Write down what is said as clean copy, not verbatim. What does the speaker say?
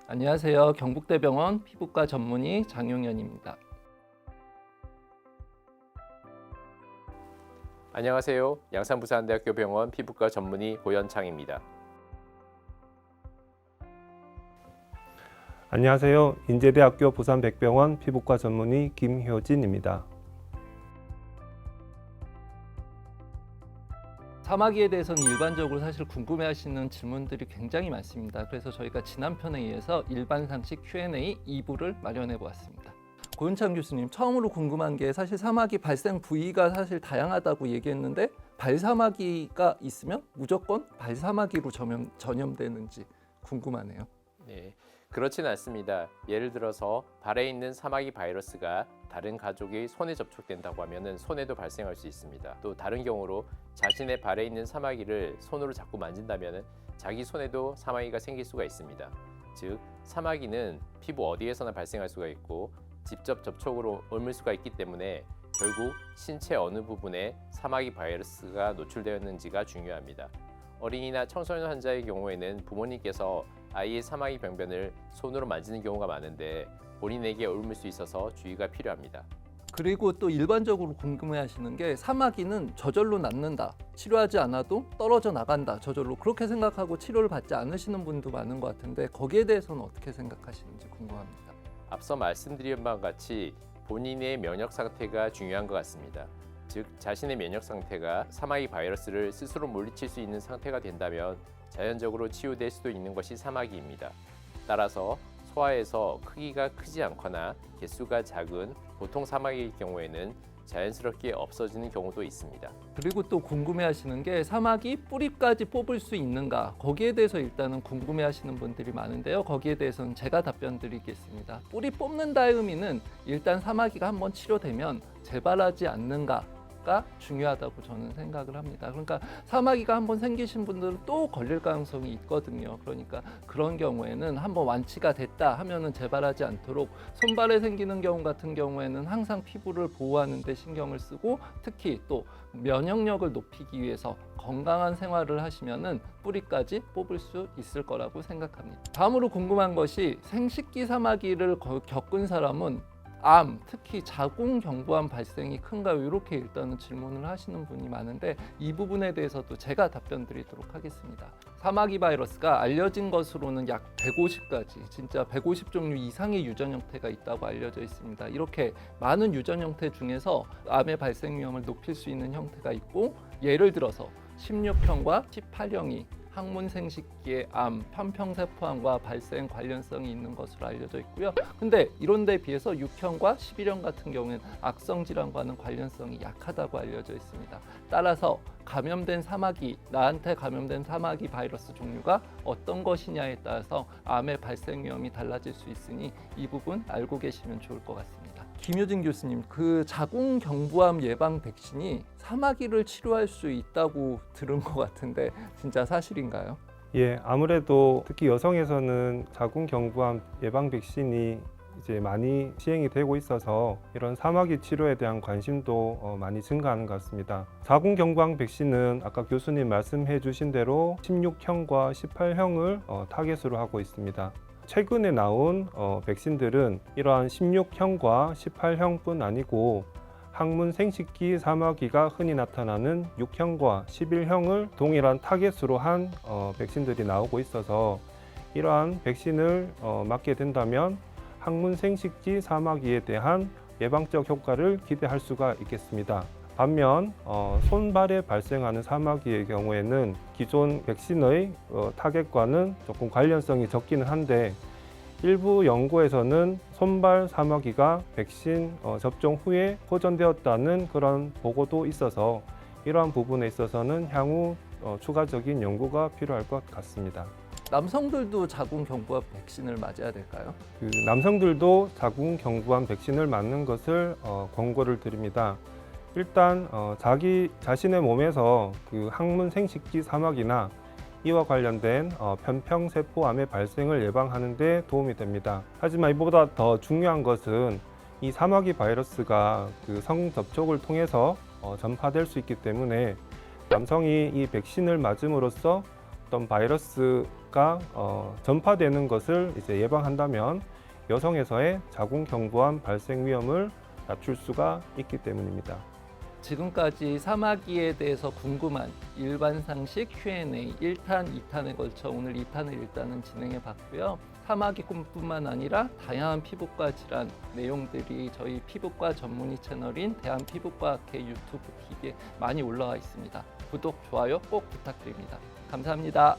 안녕하세요. 경북대병원 피부과 전문의 장용현입니다. 안녕하세요. 양산부산대학교 병원 피부과 전문의 고현창입니다. 안녕하세요. 인제대학교 부산백병원 피부과 전문의 김효진입니다. 사마귀에 대해서는 일반적으로 사실 궁금해하시는 질문들이 굉장히 많습니다. 그래서 저희가 지난 편에 이어서 일반 상식 Q&A 2부를 마련해 보았습니다. 고윤창 교수님, 처음으로 궁금한 게 사실 사마귀 발생 부위가 사실 다양하다고 얘기했는데 발사마귀가 있으면 무조건 발사마귀로 전염되는지 궁금하네요. 네, 그렇지는 않습니다. 예를 들어서 발에 있는 사마귀 바이러스가 다른 가족의 손에 접촉된다고 하면 손에도 발생할 수 있습니다. 또 다른 경우로 자신의 발에 있는 사마귀를 손으로 자꾸 만진다면 자기 손에도 사마귀가 생길 수가 있습니다. 즉, 사마귀는 피부 어디에서나 발생할 수가 있고 직접 접촉으로 옮을 수가 있기 때문에 결국 신체 어느 부분에 사마귀 바이러스가 노출되었는지가 중요합니다. 어린이나 청소년 환자의 경우에는 부모님께서 아이의 사마귀 병변을 손으로 만지는 경우가 많은데 본인에게 옮을 수 있어서 주의가 필요합니다. 그리고 또 일반적으로 궁금해하시는 게 사마귀는 저절로 낫는다, 치료하지 않아도 떨어져 나간다, 저절로 그렇게 생각하고 치료를 받지 않으시는 분도 많은 것 같은데 거기에 대해서는 어떻게 생각하시는지 궁금합니다. 앞서 말씀드린 바와 같이 본인의 면역 상태가 중요한 것 같습니다. 즉, 자신의 면역 상태가 사마귀 바이러스를 스스로 물리칠 수 있는 상태가 된다면 자연적으로 치유될 수도 있는 것이 사마귀입니다. 따라서 소아에서 크기가 크지 않거나 개수가 작은 보통 사마귀의 경우에는 자연스럽게 없어지는 경우도 있습니다. 그리고 또 궁금해하시는 게 사마귀 뿌리까지 뽑을 수 있는가, 거기에 대해서 일단은 궁금해하시는 분들이 많은데요. 거기에 대해서는 제가 답변 드리겠습니다. 뿌리 뽑는다의 의미는 일단 사마귀가 한번 치료되면 재발하지 않는가 가 중요하다고 저는 생각을 합니다. 그러니까 사마귀가 한번 생기신 분들은 또 걸릴 가능성이 있거든요. 그러니까 그런 경우에는 한번 완치가 됐다 하면은 재발하지 않도록 손발에 생기는 경우 같은 경우에는 항상 피부를 보호하는 데 신경을 쓰고 특히 또 면역력을 높이기 위해서 건강한 생활을 하시면은 뿌리까지 뽑을 수 있을 거라고 생각합니다. 다음으로 궁금한 것이 생식기 사마귀를 겪은 사람은 암, 특히 자궁경부암 발생이 큰가요? 이렇게 일단은 질문을 하시는 분이 많은데 이 부분에 대해서도 제가 답변 드리도록 하겠습니다. 사마귀 바이러스가 알려진 것으로는 약 150가지, 진짜 150종류 이상의 유전 형태가 있다고 알려져 있습니다. 이렇게 많은 유전 형태 중에서 암의 발생 위험을 높일 수 있는 형태가 있고, 예를 들어서 16형과 18형이 항문 생식기의 암, 편평세포암과 발생 관련성이 있는 것으로 알려져 있고요. 근데 이런 데 비해서 6형과 11형 같은 경우에는 악성 질환과는 관련성이 약하다고 알려져 있습니다. 따라서 감염된 사마귀, 나한테 감염된 사마귀 바이러스 종류가 어떤 것이냐에 따라서 암의 발생 위험이 달라질 수 있으니 이 부분 알고 계시면 좋을 것 같습니다. 김효진 교수님, 그 자궁경부암 예방 백신이 사마귀를 치료할 수 있다고 들은 것 같은데 진짜 사실인가요? 예, 아무래도 특히 여성에서는 자궁경부암 예방 백신이 이제 많이 시행이 되고 있어서 이런 사마귀 치료에 대한 관심도 많이 증가하는 것 같습니다. 자궁경부암 백신은 아까 교수님 말씀해 주신 대로 16형과 18형을 타겟으로 하고 있습니다. 최근에 나온 백신들은 이러한 16형과 18형뿐 아니고 항문 생식기 사마귀가 흔히 나타나는 6형과 11형을 동일한 타겟으로 한 백신들이 나오고 있어서 이러한 백신을 맞게 된다면 항문 생식기 사마귀에 대한 예방적 효과를 기대할 수가 있겠습니다. 반면 손발에 발생하는 사마귀의 경우에는 기존 백신의 타겟과는 조금 관련성이 적기는 한데 일부 연구에서는 손발 사마귀가 백신 접종 후에 호전되었다는 그런 보고도 있어서 이러한 부분에 있어서는 향후 추가적인 연구가 필요할 것 같습니다. 남성들도 자궁경부암 백신을 맞아야 될까요? 남성들도 자궁경부암 백신을 맞는 것을 권고를 드립니다. 일단 자신의 몸에서 그 항문 생식기 사마귀나 이와 관련된 편평세포암의 발생을 예방하는 데 도움이 됩니다. 하지만 이보다 더 중요한 것은 이 사마귀 바이러스가 그 성접촉을 통해서 전파될 수 있기 때문에 남성이 이 백신을 맞음으로써 어떤 바이러스가 전파되는 것을 이제 예방한다면 여성에서의 자궁경부암 발생 위험을 낮출 수가 있기 때문입니다. 지금까지 사마귀에 대해서 궁금한 일반 상식 Q&A 1탄, 2탄에 걸쳐 오늘 2탄을 일단은 진행해 봤고요. 사마귀뿐만 아니라 다양한 피부과 질환 내용들이 저희 피부과 전문의 채널인 대한피부과학회 유튜브 TV에 많이 올라와 있습니다. 구독, 좋아요 꼭 부탁드립니다. 감사합니다.